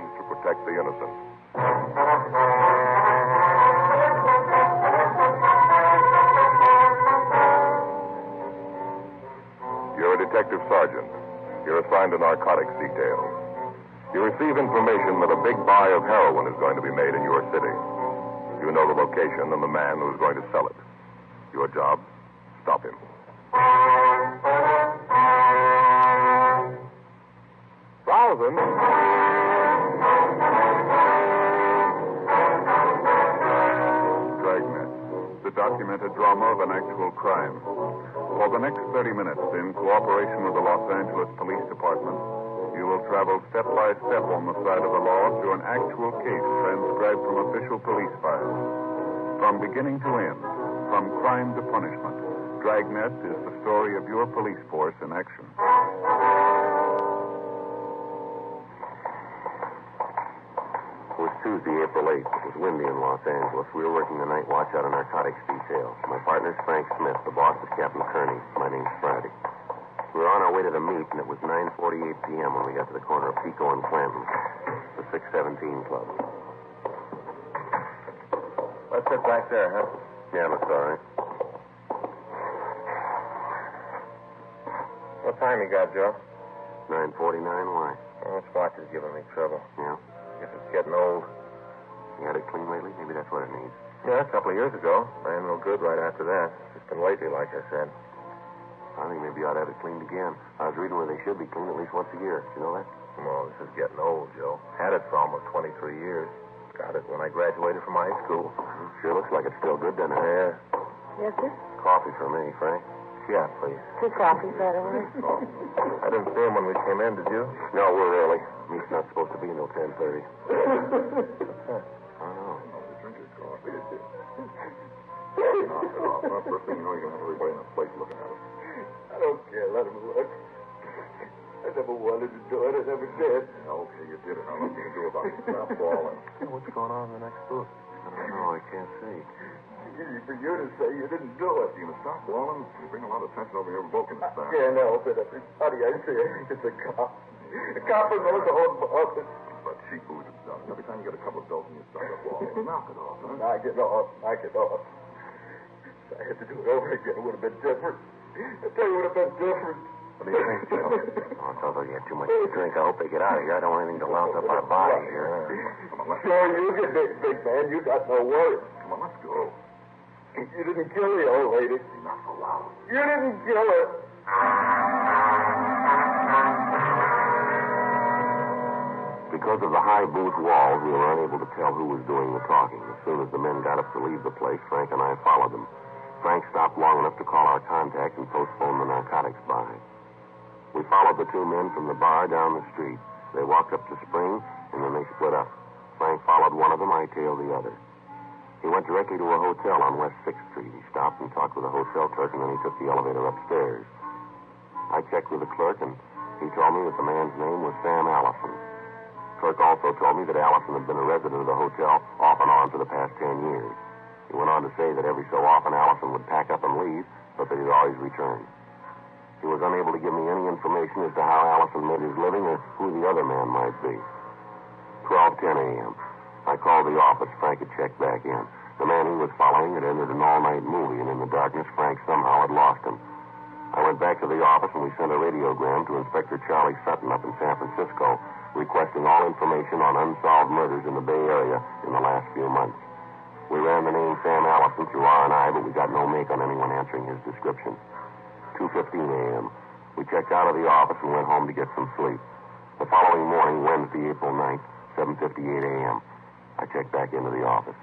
means to protect the innocent. You're a detective sergeant. You're assigned to narcotics detail. You receive information that a big buy of heroin is going to be made in your city. You know the location and the man who's going to sell it. Your job, stop him. Thousand. Dragnet, the documented drama of an actual crime. For the next 30 minutes, in cooperation with the Los Angeles Police Department, you will travel step by step on the side of the law through an actual case transcribed from official police files. From beginning to end, from crime to punishment, Dragnet is the story of your police force in action. It was Tuesday, April 8th. It was windy in Los Angeles. We were working the night watch out of narcotics detail. My partner's Frank Smith. The boss is Captain Kearney. My name's Friday. We were on our way to the meet, and it was 9:48 p.m. when we got to the corner of Pico and Clanton, the 617 Club. Let's sit back there, huh? Yeah, that's all right. What time you got, Joe? 9:49, why? Oh, this watch is giving me trouble. Yeah? Guess it's getting old. You had it clean lately? Maybe that's what it needs. Yeah, a couple of years ago. Ran real good right after that. Just been lately, like I said. I think maybe you ought to have it cleaned again. I was reading where they should be cleaned at least once a year. You know that? Oh, this is getting old, Joe. Had it for almost 23 years. Got it when I graduated from high school. Sure looks like it's still good, doesn't it? Yeah. Yes, sir? Coffee for me, Frank. Yeah, please. 2 coffees, by the way. I didn't see him when we came in, did you? No, we're early. Meet's not supposed to be until 10:30. What's that? I don't know. Drink your coffee. Knock it off. Well, first thing you know, you're going to have everybody in the place looking at us. I don't care. Let him look. I never wanted to do it. I never did. Okay, you did it. Now, nothing to do about it. Stop bawling. What's going on in the next booth? I don't know. I can't see. Easy for you to say you didn't do it. You stop bawling. You bring a lot of attention over here revoking this back. Can't help it. Everybody I see, I think it's a cop. A cop who knows all about it. But cheap booze is done. Every time you get a couple of doses, you start up bawling. Knock it off, huh? Knock it off. Knock it off. If I had to do it over again, it would have been different. I tell you, it would have been different. What do you think, Joe? Oh, it's although you had too much to drink. I hope they get out of here. I don't want anything to louse up our body here. Come on, let's Sure, you get big man. You got no worries. Come on, let's go. You didn't kill the old lady. Not so loud. You didn't kill her. Because of the high booth walls, we were unable to tell who was doing the talking. As soon as the men got up to leave the place, Frank and I followed them. Frank stopped long enough to call our contact and postpone the narcotics buy. We followed the 2 men from the bar down the street. They walked up to Spring, and then they split up. Frank followed one of them, I tailed the other. He went directly to a hotel on West 6th Street. He stopped and talked with a hotel clerk, and then he took the elevator upstairs. I checked with the clerk, and he told me that the man's name was Sam Allison. The clerk also told me that Allison had been a resident of the hotel off and on for the past 10 years. He went on to say that every so often Allison would pack up and leave, but that he'd always return. He was unable to give me any information as to how Allison made his living or who the other man might be. 12:10 a.m. I called the office. Frank had checked back in. The man he was following had entered an all-night movie, and in the darkness, Frank somehow had lost him. I went back to the office, and we sent a radiogram to Inspector Charlie Sutton up in San Francisco, requesting all information on unsolved murders in the Bay Area in the last few months. We ran the name Sam Allison through R&I, but we got no make on anyone answering his description. 2:15 a.m. We checked out of the office and went home to get some sleep. The following morning, Wednesday, April 9th, 7:58 a.m., I checked back into the office.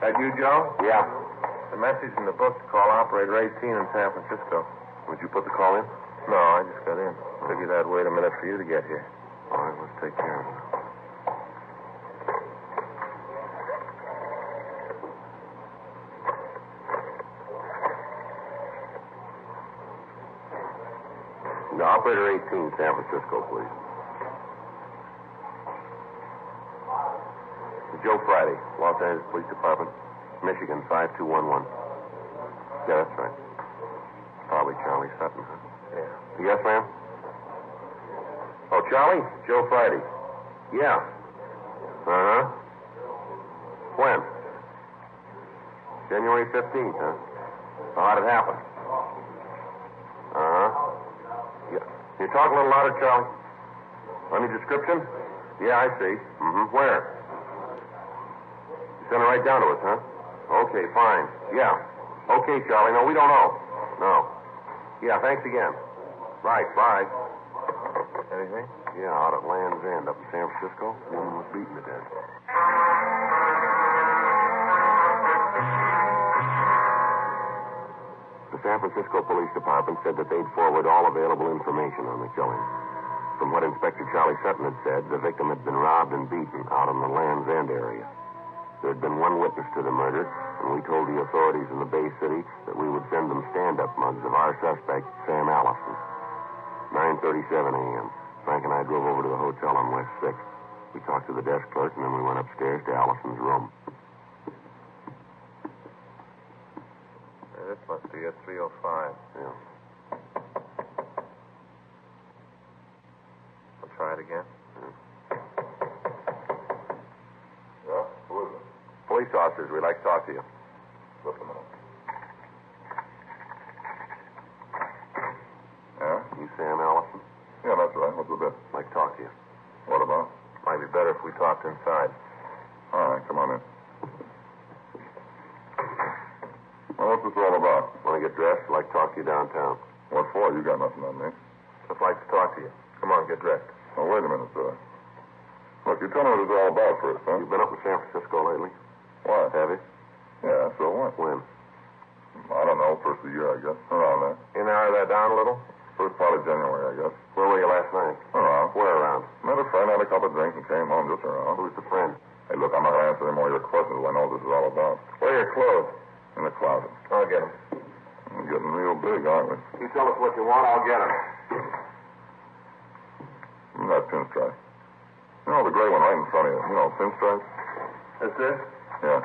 That you, Joe? Yeah. The message in the book to call operator 18 in San Francisco. Would you put the call in? No, I just got in. Figured I'd wait a minute for you to get here. All right, let's take care of it. The operator 18, San Francisco, please. Joe Friday, Los Angeles Police Department, Michigan, 5211. Yeah, that's right. Probably Charlie Sutton, huh? Yeah. Yes, ma'am? Oh, Charlie? Joe Friday. Yeah. Uh-huh. When? January 15th, huh? So how'd it happen? Uh-huh. Yeah. Can you talk a little louder, Charlie? Any description? Yeah, I see. Mm-hmm. Where? You sent it right down to us, huh? Okay, fine. Yeah. Okay, Charlie. No, we don't know. No. Yeah, thanks again. Right, bye. Anything? Yeah, out at Land's End up in San Francisco. Woman was beaten to death. The San Francisco Police Department said that they'd forward all available information on the killing. From what Inspector Charlie Sutton had said, the victim had been robbed and beaten out in the Land's End area. There had been one witness to the murder, and we told the authorities in the Bay City that we would send them stand-up mugs of our suspect, Sam Allison. 9:37 a.m. Frank and I drove over to the hotel on West 6th. We talked to the desk clerk, and then we went upstairs to Allison's room. This must be at 3:05. Yeah. I'll try it again. Yeah? Who is it? Police officers, we'd like to talk to you. Just a minute. Yeah? You Sam Allison? Yeah, that's right. What's the bit? I'd like to talk to you. What about? Might be better if we talked inside. All right, come on in. Well, what's this all about? Want to get dressed? I'd like to talk to you downtown. What for? You got nothing on me. Just like to talk to you. Come on, get dressed. Oh, wait a minute, sir. Look, you tell me what it's all about first, huh? You've been up in San Francisco lately? What? Have you? Yeah, so what? When? I don't know, first of the year, I guess. Around there. You narrow that down a little? First part of January, I guess. Where were you last night? Around. Where around? Met a friend, had a couple of drinks, and came home just around. Who's the friend? Hey, look, I'm not going to answer any more of your questions till I know what this is all about. Where are your clothes? In the closet. I'll get them. We're getting real big, aren't we? You tell us what you want, I'll get him. That pinstripe. You know, the gray one right in front of you. You know, pinstripes? That's it? Yeah.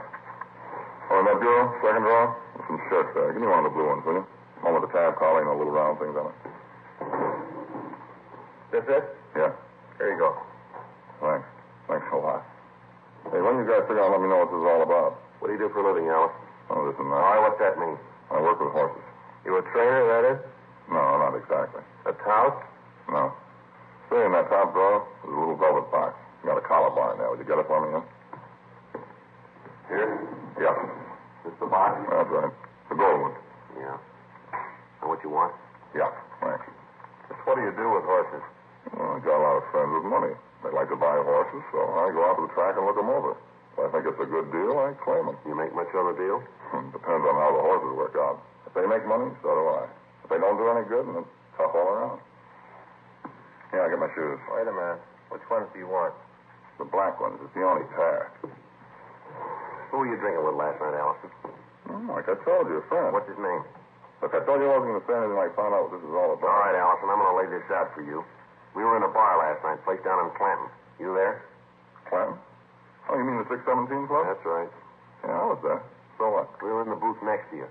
Oh, in that bureau, second drawer, there's some shirts there. Give me one of the blue ones, will you? One with the tab collar and the little round things on it. That's it? Yeah. Here you go. Thanks. Thanks a lot. Hey, when you guys figure out, let me know what this is all about. What do you do for a living, Alice? Oh, this and All that. right, what's that mean? I work with horses. You a trainer, that is? No, not exactly. A tout? No. See, in that top drawer, there's a little velvet box. You got a collar bar in there. Would you get it for me, huh? Here? Yeah. This the box? That's right. The gold one. Yeah. And what you want? Yeah. Thanks. Just what do you do with horses? Well, I got a lot of friends with money. They like to buy horses, so I go out to the track and look them over. If I think it's a good deal, I claim them. You make much on the deal? Depends on how the horses work out. If they make money, so do I. If they don't do any good, then it's tough all around. Yeah, I get my shoes. Wait a minute. Which ones do you want? The black ones. It's the only pair. Who were you drinking with last night, Allison? Like I told you, a friend. What's his name? Look, I told you I wasn't going to say anything like find out what this is all about. All right, Allison, I'm going to lay this out for you. We were in a bar last night, place down in Clanton. You there? Clanton? Oh, you mean the 617 Club? That's right. Yeah, I was there. So what? We were in the booth next to you.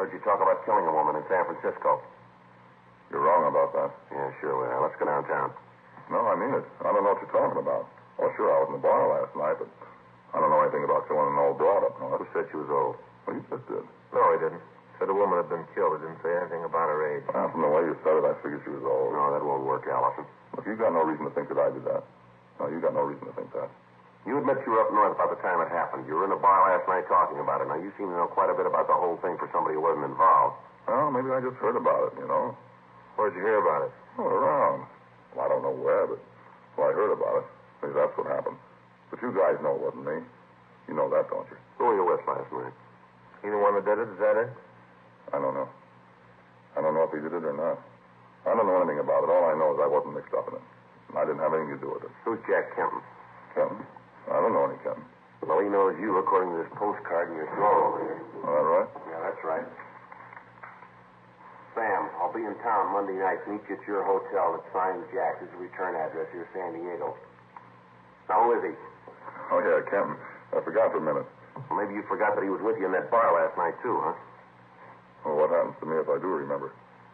Heard you talk about killing a woman in San Francisco. You're wrong about that. Yeah, sure we are. Let's go downtown. No, I mean it. I don't know what you're talking about. Oh, sure, I was in the bar last night, but I don't know anything about killing an old broad up north. Who said she was old? Well, you just did. No, he didn't. Said a woman had been killed. He didn't say anything about her age. From the way you said it, I figured she was old. No, that won't work, Allison. Look, you got no reason to think that I did that. No, you got no reason to think that. You admit you were up north about the time it happened. You were in a bar last night talking about it. Now, you seem to know quite a bit about the whole thing for somebody who wasn't involved. Well, maybe I just heard about it, you know. Where'd you hear about it? Oh, around. Well, I don't know where, but I heard about it. Maybe that's what happened. But you guys know it wasn't me. You know that, don't you? Who were you with last night? He the one that did it? Is that it? I don't know. I don't know if he did it or not. I don't know anything about it. All I know is I wasn't mixed up in it. And I didn't have anything to do with it. Who's Jack Kenton? Kenton? I don't know any Kenton. Well, he knows you according to this postcard in your drawer over here. Is that right? Yeah, that's right. Sam, I'll be in town Monday night. Meet you at your hotel at signed Jack. This is a return address here, San Diego. Now, who is he? Oh, yeah, Kenton. I forgot for a minute. Well, maybe you forgot that he was with you in that bar last night, too, huh? Well, what happens to me if I do remember?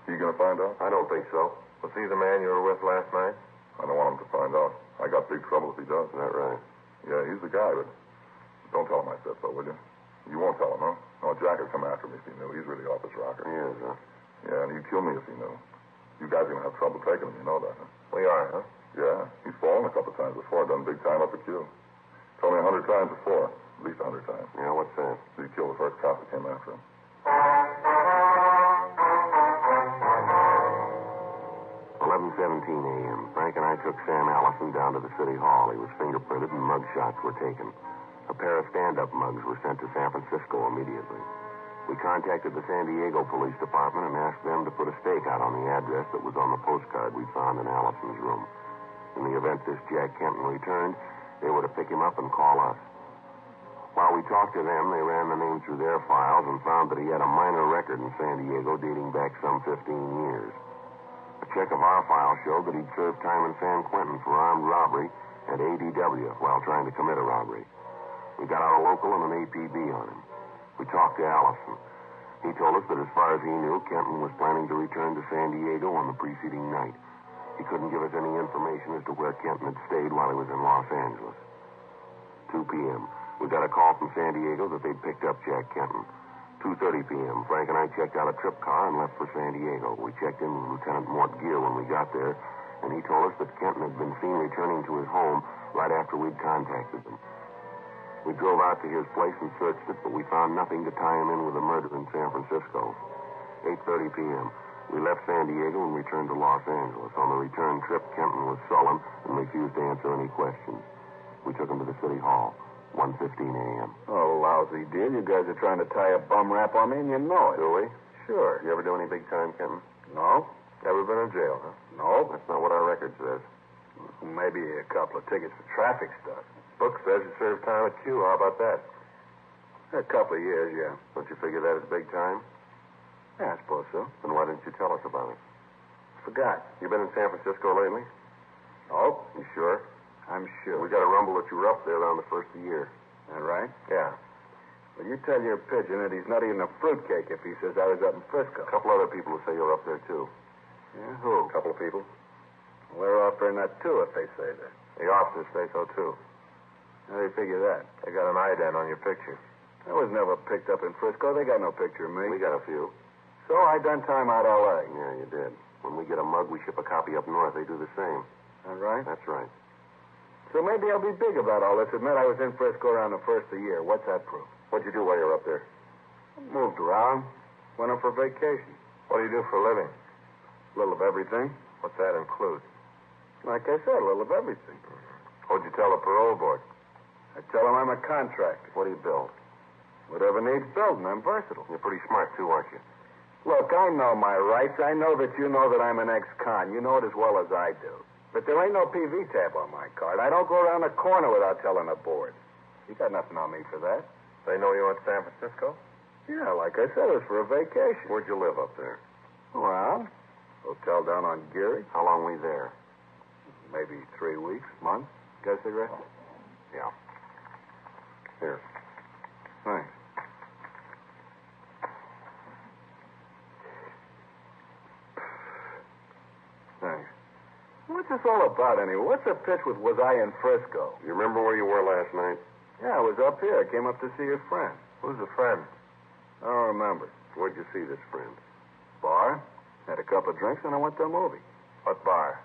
You going to find out? I don't think so. Was he the man you were with last night? I don't want him to find out. I got big trouble if he does. Is that right? Yeah, he's the guy, but don't tell him I said so, will you? You won't tell him, huh? No, Jack would come after me if he knew. He's really off his rocker. He is, huh? Yeah, and he'd kill me if he knew. You guys are going to have trouble taking him, you know that, huh? We are, huh? Yeah, he's fallen a couple of times before, done big time up at Q. Told me 100 times before, at least 100 times. Yeah, what's that? He killed the first cop that came after him. 11:17 a.m. Frank and I took Sam Allison down to the city hall. He was fingerprinted and mug shots were taken. A pair of stand-up mugs were sent to San Francisco immediately. We contacted the San Diego Police Department and asked them to put a stake out on the address that was on the postcard we found in Allison's room. In the event this Jack Kenton returned, they were to pick him up and call us. While we talked to them, they ran the name through their files and found that he had a minor record in San Diego dating back some 15 years. A check of our file showed that he'd served time in San Quentin for armed robbery and ADW while trying to commit a robbery. We got out a local and an APB on him. We talked to Allison. He told us that as far as he knew, Kenton was planning to return to San Diego on the preceding night. He couldn't give us any information as to where Kenton had stayed while he was in Los Angeles. 2 p.m. We got a call from San Diego that they'd picked up Jack Kenton. 2:30 p.m. Frank and I checked out a trip car and left for San Diego. We checked in with Lieutenant Mort Gear when we got there, and he told us that Kenton had been seen returning to his home right after we'd contacted them. We drove out to his place and searched it, but we found nothing to tie him in with a murder in San Francisco. 8:30 p.m. We left San Diego and returned to Los Angeles. On the return trip, Kenton was sullen and refused to answer any questions. We took him to the city hall. 1:15 a.m. Oh, lousy deal. You guys are trying to tie a bum rap on me, and you know it. Do we? Sure. You ever do any big time, Kenton? No? Ever been in jail, huh? No. That's not what our record says. Maybe a couple of tickets for traffic stuff. Book says you served time at Q. How about that? A couple of years, yeah. Don't you figure that is big time? Yeah, I suppose so. Then why didn't you tell us about it? Forgot. You been in San Francisco lately? No? You sure? I'm sure. We got a rumble that you were up there around the first of the year. That right? Yeah. Well, you tell your pigeon that he's not eating a fruitcake if he says I was up in Frisco. A couple other people who say you're up there, too. Yeah, who? A couple of people. Well, they're offering that, too, if they say that. The officers say so, too. How do you figure that? They got an ident on your picture. I was never picked up in Frisco. They got no picture of me. We got a few. So I done time out L.A. Yeah, you did. When we get a mug, we ship a copy up north. They do the same. That right? That's right. So maybe I'll be big about all this. Admit I was in Frisco around the first of the year. What's that proof? What'd you do while you were up there? Moved around. Went up for vacation. What do you do for a living? A little of everything. What's that include? Like I said, a little of everything. What'd you tell the parole board? I tell them I'm a contractor. What do you build? Whatever needs building. I'm versatile. You're pretty smart, too, aren't you? Look, I know my rights. I know that you know that I'm an ex-con. You know it as well as I do. But there ain't no PV tab on my card. I don't go around the corner without telling the board. You got nothing on me for that. They know you went to San Francisco? Yeah, like I said, it was for a vacation. Where'd you live up there? Well, hotel down on Geary. How long were you there? Maybe 3 weeks, month. Got a cigarette? Yeah. Here. Thanks. Thanks. What's this all about, anyway? What's the pitch with was I in Frisco? You remember where you were last night? Yeah, I was up here. I came up to see a friend. Who's the friend? I don't remember. Where'd you see this friend? Bar. Had a couple of drinks, and I went to a movie. What bar?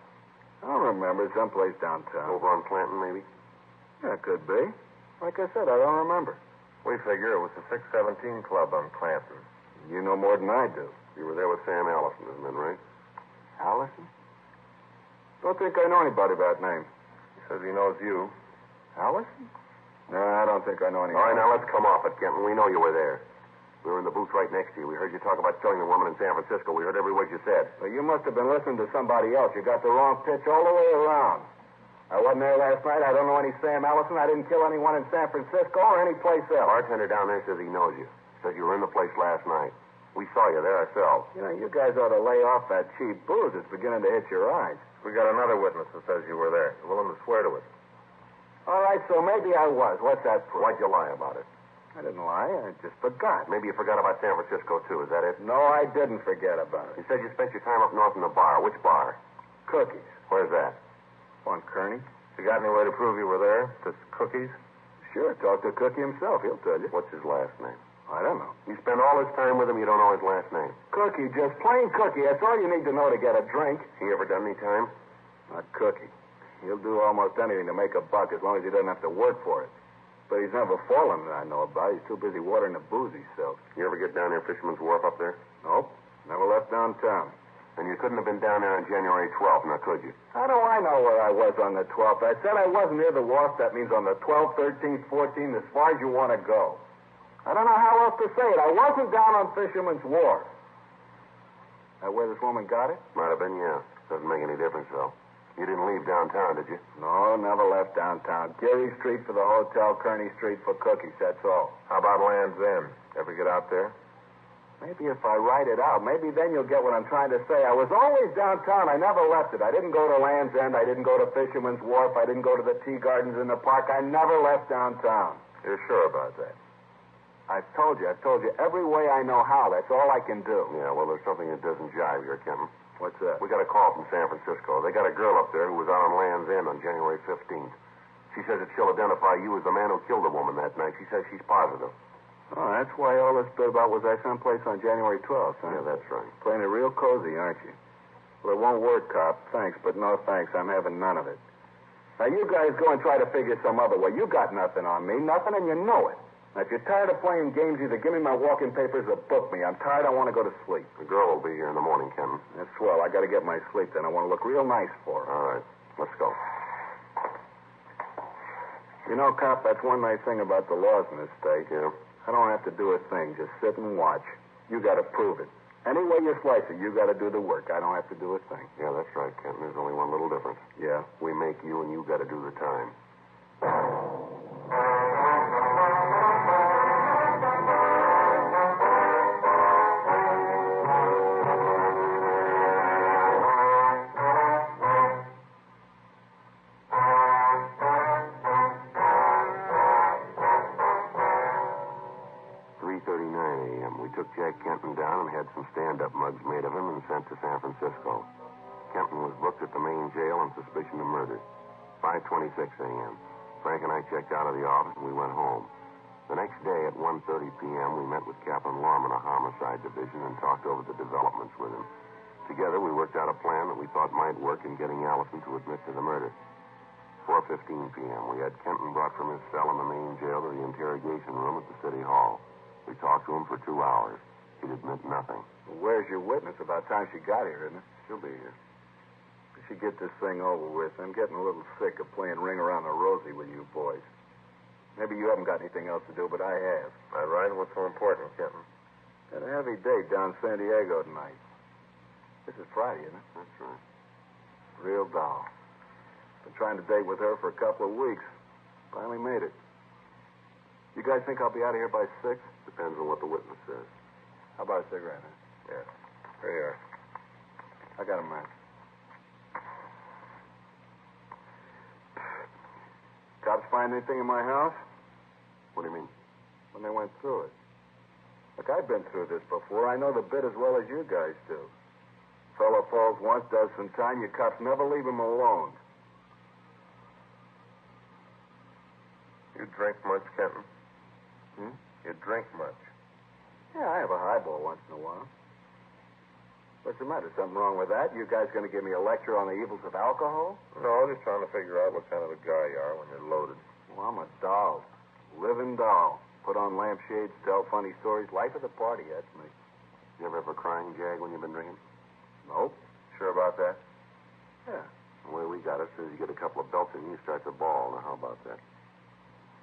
I don't remember. Someplace downtown. Over on Clanton, maybe? Yeah, it could be. Like I said, I don't remember. We figure it was the 617 Club on Clanton. You know more than I do. You were there with Sam Allison, isn't that right? Allison? Don't think I know anybody by that name. He says he knows you. Allison? No, I don't think I know anybody. All right, now let's come off it, Kenton. We know you were there. We were in the booth right next to you. We heard you talk about killing the woman in San Francisco. We heard every word you said. Well, you must have been listening to somebody else. You got the wrong pitch all the way around. I wasn't there last night. I don't know any Sam Allison. I didn't kill anyone in San Francisco or any place else. Bartender down there says he knows you. Says you were in the place last night. We saw you there ourselves. You know, you guys ought to lay off that cheap booze. It's beginning to hit your eyes. We got another witness that says you were there. He's willing to swear to it. All right, so maybe I was. What's that proof? Why'd you lie about it? I didn't lie. I just forgot. Maybe you forgot about San Francisco, too. Is that it? No, I didn't forget about it. You said you spent your time up north in the bar. Which bar? Cookies. Where's that? Come on, Kearney. You got any way to prove you were there? Just cookies? Sure, talk to Cookie himself. He'll tell you. What's his last name? I don't know. You spend all this time with him, you don't know his last name. Cookie, just plain Cookie. That's all you need to know to get a drink. He ever done any time? Not Cookie. He'll do almost anything to make a buck as long as he doesn't have to work for it. But he's never fallen that I know about. He's too busy watering the booze he sells. You ever get down there, Fisherman's Wharf up there? Nope. Never left downtown. And you couldn't have been down there on January 12th, now could you? How do I know where I was on the 12th? I said I wasn't near the wharf. That means on the 12th, 13th, 14th, as far as you want to go. I don't know how else to say it. I wasn't down on Fisherman's Wharf. That where this woman got it? Might have been, yeah. Doesn't make any difference, though. You didn't leave downtown, did you? No, never left downtown. Geary Street for the hotel, Kearney Street for cookies, that's all. How about Land's End? Ever get out there? Maybe if I write it out, maybe then you'll get what I'm trying to say. I was always downtown. I never left it. I didn't go to Land's End. I didn't go to Fisherman's Wharf. I didn't go to the tea gardens in the park. I never left downtown. You're sure about that? I've told you every way I know how. That's all I can do. Yeah, well, there's something that doesn't jive here, Kenton. What's that? We got a call from San Francisco. They got a girl up there who was out on Land's End on January 15th. She says that she'll identify you as the man who killed the woman that night. She says she's positive. Oh, that's why all this bit about was I someplace on January 12th, huh? Yeah, that's right. Playing it real cozy, aren't you? Well, it won't work, cop. Thanks, but no thanks. I'm having none of it. Now, you guys go and try to figure some other way. You got nothing on me. Nothing, and you know it. Now, if you're tired of playing games, either give me my walking papers or book me. I'm tired. I want to go to sleep. The girl will be here in the morning, Kenton. That's swell. I got to get my sleep then. I want to look real nice for her. All right. Let's go. You know, cop, that's one nice thing about the laws in this state. Yeah? I don't have to do a thing. Just sit and watch. You got to prove it. Any way you slice it, you got to do the work. I don't have to do a thing. Yeah, that's right, Kenton. There's only one little difference. Yeah? We make you, and you got to do the time. Stand-up mugs made of him and sent to San Francisco. Kenton was booked at the main jail on suspicion of murder. 5:26 a.m. Frank and I checked out of the office and we went home. The next day at 1:30 p.m., we met with Captain Lorman of Homicide Division and talked over the developments with him. Together, we worked out a plan that we thought might work in getting Allison to admit to the murder. 4:15 p.m., we had Kenton brought from his cell in the main jail to the interrogation room at the City Hall. We talked to him for 2 hours. He'd admit nothing. Well, where's your witness? About time she got here, isn't it? She'll be here. We should get this thing over with. I'm getting a little sick of playing ring around the rosy with you boys. Maybe you haven't got anything else to do, but I have. All right. What's so important, Kenton? Got a heavy date down San Diego tonight. This is Friday, isn't it? That's right. Real doll. Been trying to date with her for a couple of weeks. Finally made it. You guys think I'll be out of here by 6? Depends on what the witness says. How about a cigarette, huh? Yeah. Here you are. I got a match. Cops find anything in my house? What do you mean? When they went through it. Look, I've been through this before. I know the bit as well as you guys do. Fellow falls once, does some time. You cops never leave him alone. You drink much, Kenton? Hmm? You drink much? Yeah, I have a highball once in a while. What's the matter? Something wrong with that? You guys going to give me a lecture on the evils of alcohol? No, just trying to figure out what kind of a guy you are when you're loaded. Well, I'm a doll. Living doll. Put on lampshades, tell funny stories. Life of the party, that's me. You ever have a crying jag when you've been drinking? Nope. Sure about that? Yeah. The way we got it says you get a couple of belts and you start to bawl. Now, how about that?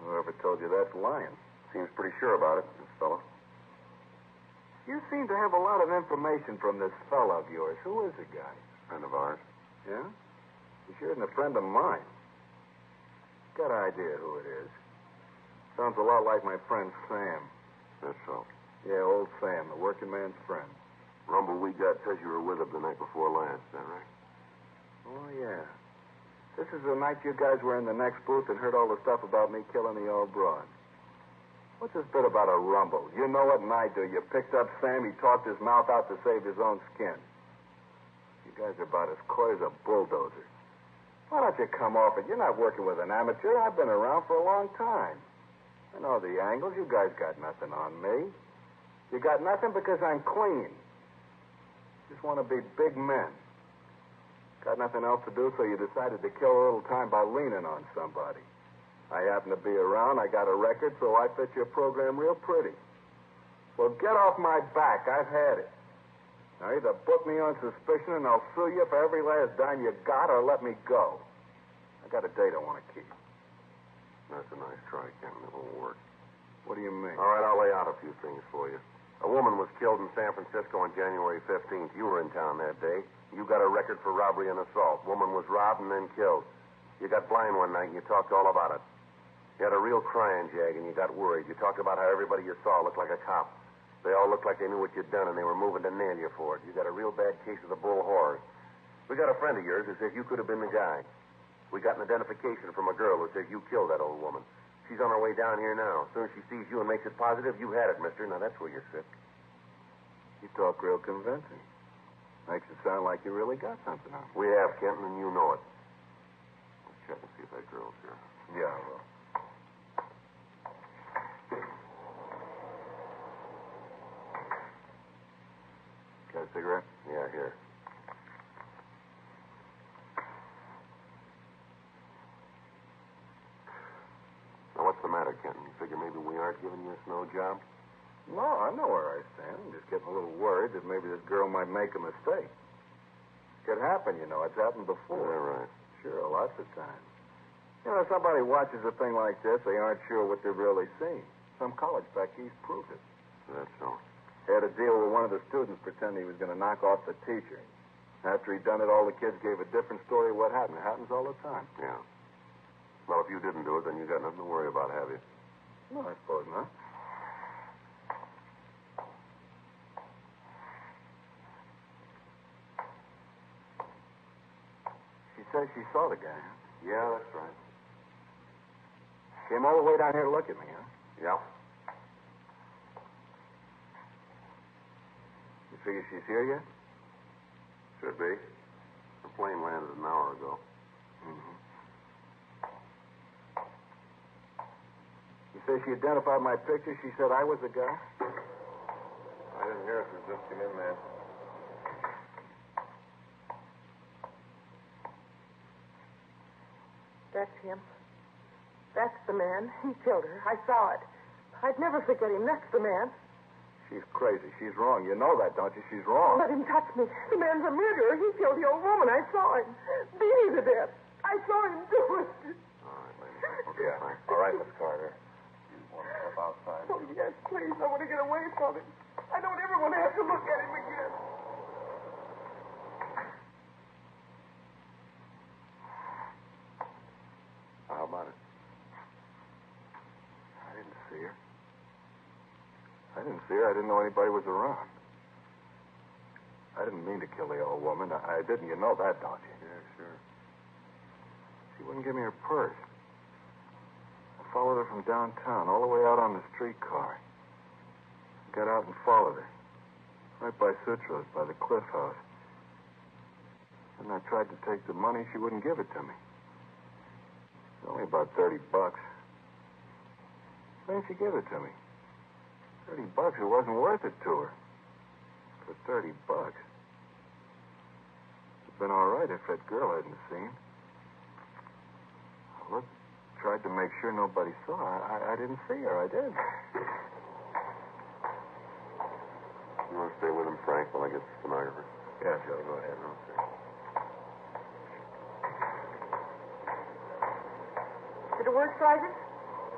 Whoever told you that's lying. Seems pretty sure about it, this fellow. You seem to have a lot of information from this fellow of yours. Who is the guy? Friend of ours. Yeah? He sure isn't a friend of mine. Got an idea who it is. Sounds a lot like my friend Sam. That's so. Yeah, old Sam, the working man's friend. Rumble we got says you were with him the night before last, is that right? Oh, yeah. This is the night you guys were in the next booth and heard all the stuff about me killing the old broad. What's this bit about a rumble? You know it and I do. You picked up Sam. He talked his mouth out to save his own skin. You guys are about as coy as a bulldozer. Why don't you come off it? You're not working with an amateur. I've been around for a long time. I know the angles. You guys got nothing on me. You got nothing because I'm clean. Just want to be big men. Got nothing else to do, so you decided to kill a little time by leaning on somebody. I happen to be around. I got a record, so I fit your program real pretty. Well, get off my back. I've had it. Now, either book me on suspicion and I'll sue you for every last dime you got, or let me go. I got a date I want to keep. That's a nice try, Kenton. It won't work. What do you mean? All right, I'll lay out a few things for you. A woman was killed in San Francisco on January 15th. You were in town that day. You got a record for robbery and assault. Woman was robbed and then killed. You got blind one night and you talked all about it. You had a real crying jag and you got worried. You talked about how everybody you saw looked like a cop. They all looked like they knew what you'd done and they were moving to nail you for it. You got a real bad case of the bull horrors. We got a friend of yours who says you could have been the guy. We got an identification from a girl who says you killed that old woman. She's on her way down here now. As soon as she sees you and makes it positive, you had it, mister. Now, that's where you're sick. You talk real convincing. Makes it sound like you really got something on me. We have, Kenton, and you know it. Let's check and see if that girl's here. Yeah, I will. Got a cigarette? Yeah, here. Now, what's the matter, Kenton? You figure maybe we aren't giving you a snow job? No, I know where I stand. I'm just getting a little worried that maybe this girl might make a mistake. Could happen, you know. It's happened before. Yeah, right. Sure, lots of times. You know, if somebody watches a thing like this, they aren't sure what they're really seeing. Some college back east proved it. That's so. Had a deal with one of the students pretending he was going to knock off the teacher. After he'd done it, all the kids gave a different story of what happened. It happens all the time. Yeah. Well, if you didn't do it, then you got nothing to worry about, have you? No, I suppose not. She says she saw the guy. Yeah, that's right. Came all the way down here to look at me, huh? Yeah. You figure she's here yet? Should be. The plane landed an hour ago. Mm-hmm. You say she identified my picture? She said I was the guy? I didn't hear it. We just came in there. That's him. That's the man. He killed her. I saw it. I'd never forget him. That's the man. She's crazy. She's wrong. You know that, don't you? She's wrong. Let him touch me. The man's a murderer. He killed the old woman. I saw him. Beat him to death. I saw him do it. All right, lady. Okay, Yeah. fine. All right, Miss Carter. You want to step outside? Oh, yes, please. I want to get away from him. I don't ever want to have to look at him again. How about it? I didn't see her. I didn't know anybody was around. I didn't mean to kill the old woman. I didn't. You know that, don't you? Yeah, sure. She wouldn't give me her purse. I followed her from downtown all the way out on the streetcar. Got out and followed her. Right by Sutro's, by the Cliff House. And I tried to take the money. She wouldn't give it to me. Only about $30. Why didn't she give it to me? $30, it wasn't worth it to her. For $30. It'd been all right if that girl hadn't seen. I looked, tried to make sure nobody saw her. I didn't see her. I did. You want to stay with him, Frank, while I get the stenographer? Yeah, Joe, go ahead. Okay. Did it work, Sergeant?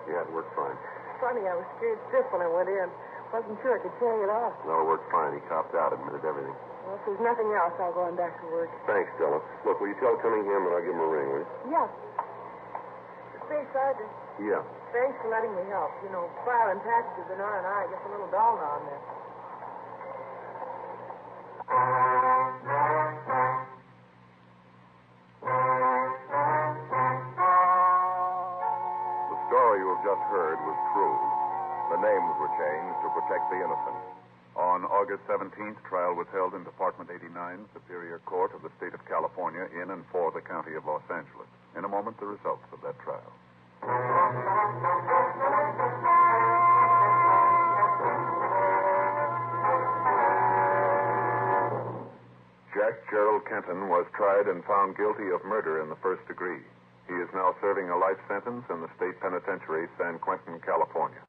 Yeah, it worked fine. Funny, I was scared stiff when I went in. Wasn't sure I could carry it off. No, it worked fine. He copped out, admitted everything. Well, if there's nothing else, I'll go on back to work. Thanks, Della. Look, will you tell Cunningham that I'll give him a ring, will you? Yeah. Say, Sergeant, Yeah. thanks for letting me help. You know, filing packages in R&I gets a little dull now and then. The story you have just heard was true. The names were changed to protect the innocent. On August 17th, trial was held in Department 89, Superior Court of the State of California, in and for the County of Los Angeles. In a moment, the results of that trial. Jack Gerald Kenton was tried and found guilty of murder in the first degree. He is now serving a life sentence in the state penitentiary, San Quentin, California.